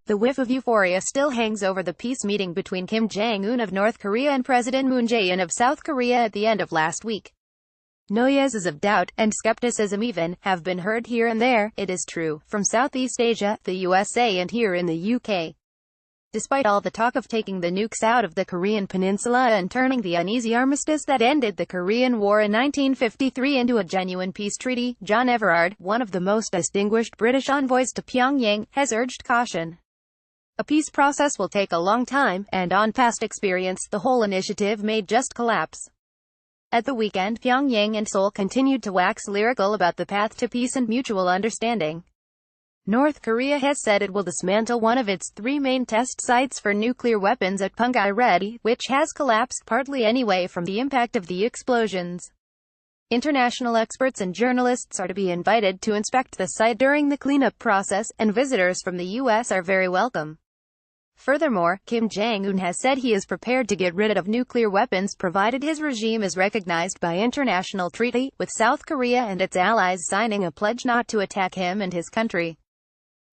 The whiff of euphoria still hangs over the peace meeting between Kim Jong-un of North Korea and President Moon Jae-in of South Korea at the end of last week. Noises of doubt, and skepticism even, have been heard here and there, it is true, from Southeast Asia, the USA and here in the UK. Despite all the talk of taking the nukes out of the Korean peninsula and turning the uneasy armistice that ended the Korean War in 1953 into a genuine peace treaty, John Everard, one of the most distinguished British envoys to Pyongyang, has urged caution. A peace process will take a long time, and on past experience, the whole initiative may just collapse. At the weekend, Pyongyang and Seoul continued to wax lyrical about the path to peace and mutual understanding. North Korea has said it will dismantle one of its 3 main test sites for nuclear weapons at Punggye-ri, which has collapsed partly anyway from the impact of the explosions. International experts and journalists are to be invited to inspect the site during the cleanup process, and visitors from the U.S. are very welcome. Furthermore, Kim Jong-un has said he is prepared to get rid of nuclear weapons provided his regime is recognized by international treaty, with South Korea and its allies signing a pledge not to attack him and his country.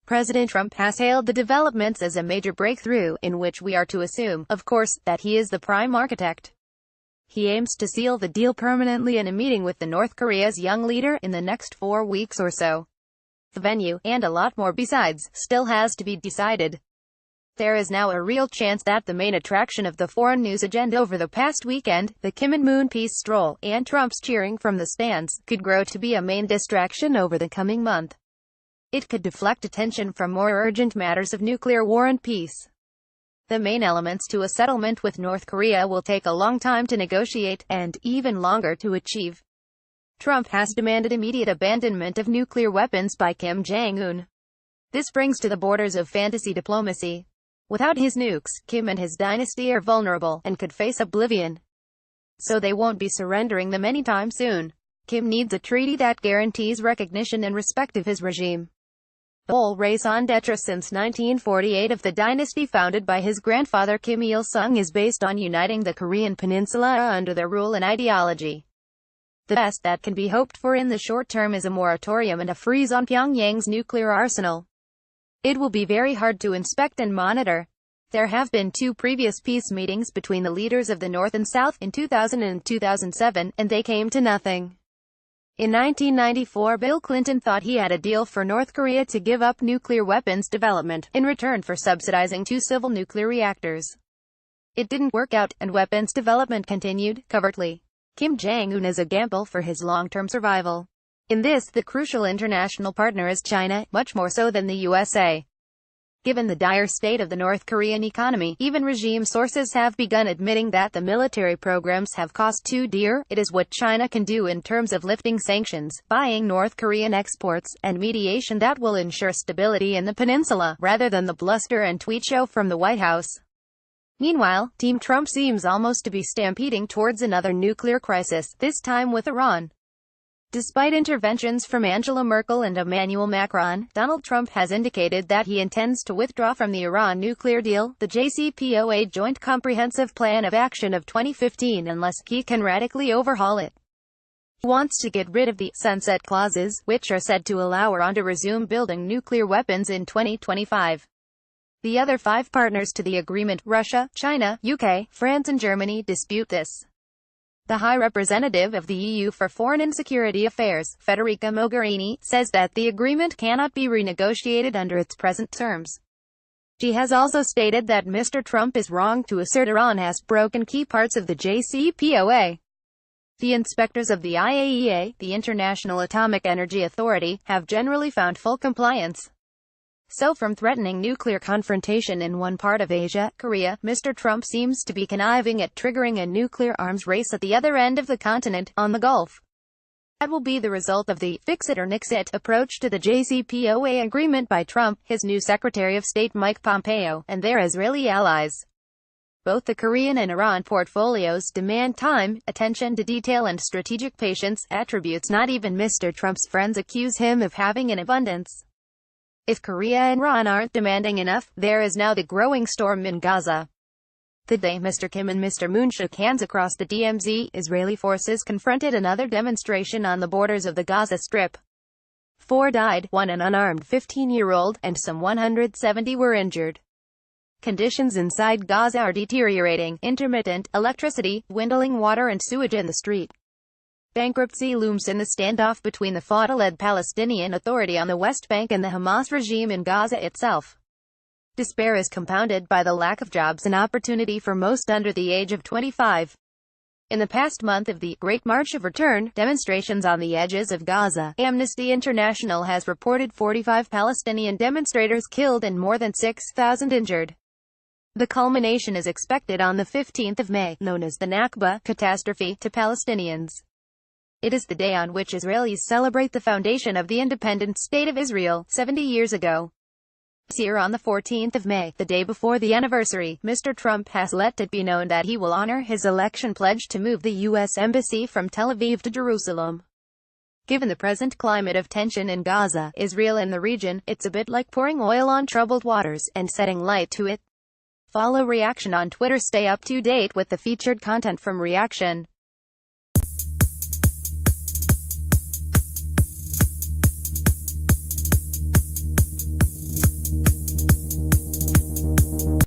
President Trump has hailed the developments as a major breakthrough, in which we are to assume, of course, that he is the prime architect. He aims to seal the deal permanently in a meeting with the North Korea's young leader in the next 4 weeks or so. The venue, and a lot more besides, still has to be decided. There is now a real chance that the main attraction of the foreign news agenda over the past weekend, the Kim and Moon peace stroll, and Trump's cheering from the stands, could grow to be a main distraction over the coming month. It could deflect attention from more urgent matters of nuclear war and peace. The main elements to a settlement with North Korea will take a long time to negotiate, and even longer to achieve. Trump has demanded immediate abandonment of nuclear weapons by Kim Jong-un. This brings to the borders of fantasy diplomacy. Without his nukes, Kim and his dynasty are vulnerable, and could face oblivion. So they won't be surrendering them anytime soon. Kim needs a treaty that guarantees recognition and respect of his regime. The whole raison d'etre since 1948 of the dynasty founded by his grandfather Kim Il-sung is based on uniting the Korean peninsula under their rule and ideology. The best that can be hoped for in the short term is a moratorium and a freeze on Pyongyang's nuclear arsenal. It will be very hard to inspect and monitor. There have been 2 previous peace meetings between the leaders of the North and South, in 2000 and 2007, and they came to nothing. In 1994, Bill Clinton thought he had a deal for North Korea to give up nuclear weapons development, in return for subsidizing 2 civil nuclear reactors. It didn't work out, and weapons development continued, covertly. Kim Jong-un is a gamble for his long-term survival. In this, the crucial international partner is China, much more so than the USA. Given the dire state of the North Korean economy, even regime sources have begun admitting that the military programs have cost too dear. It is what China can do in terms of lifting sanctions, buying North Korean exports, and mediation that will ensure stability in the peninsula, rather than the bluster and tweet show from the White House. Meanwhile, Team Trump seems almost to be stampeding towards another nuclear crisis, this time with Iran. Despite interventions from Angela Merkel and Emmanuel Macron, Donald Trump has indicated that he intends to withdraw from the Iran nuclear deal, the JCPOA Joint Comprehensive Plan of Action of 2015, unless he can radically overhaul it. He wants to get rid of the sunset clauses, which are said to allow Iran to resume building nuclear weapons in 2025. The other 5 partners to the agreement, Russia, China, UK, France and Germany, dispute this. The High Representative of the EU for Foreign and Security Affairs, Federica Mogherini, says that the agreement cannot be renegotiated under its present terms. She has also stated that Mr. Trump is wrong to assert Iran has broken key parts of the JCPOA. The inspectors of the IAEA, the International Atomic Energy Authority, have generally found full compliance. So from threatening nuclear confrontation in one part of Asia, Korea, Mr. Trump seems to be conniving at triggering a nuclear arms race at the other end of the continent, on the Gulf. That will be the result of the fix-it-or-nix-it approach to the JCPOA agreement by Trump, his new Secretary of State Mike Pompeo, and their Israeli allies. Both the Korean and Iran portfolios demand time, attention to detail and strategic patience, attributes not even Mr. Trump's friends accuse him of having in abundance. If Korea and Iran aren't demanding enough, there is now the growing storm in Gaza. The day Mr. Kim and Mr. Moon shook hands across the DMZ, Israeli forces confronted another demonstration on the borders of the Gaza Strip. 4 died, 1 an unarmed 15-year-old, and some 170 were injured. Conditions inside Gaza are deteriorating. Intermittent electricity, dwindling water and sewage in the street. Bankruptcy looms in the standoff between the Fatah-led Palestinian Authority on the West Bank and the Hamas regime in Gaza itself. Despair is compounded by the lack of jobs and opportunity for most under the age of 25. In the past month of the Great March of Return, demonstrations on the edges of Gaza, Amnesty International has reported 45 Palestinian demonstrators killed and more than 6,000 injured. The culmination is expected on the 15th of May, known as the Nakba catastrophe to Palestinians. It is the day on which Israelis celebrate the foundation of the independent State of Israel, 70 years ago. This year on the 14th of May, the day before the anniversary, Mr. Trump has let it be known that he will honor his election pledge to move the U.S. Embassy from Tel Aviv to Jerusalem. Given the present climate of tension in Gaza, Israel and the region, it's a bit like pouring oil on troubled waters, and setting light to it. Follow Reaction on Twitter. Stay up to date with the featured content from Reaction.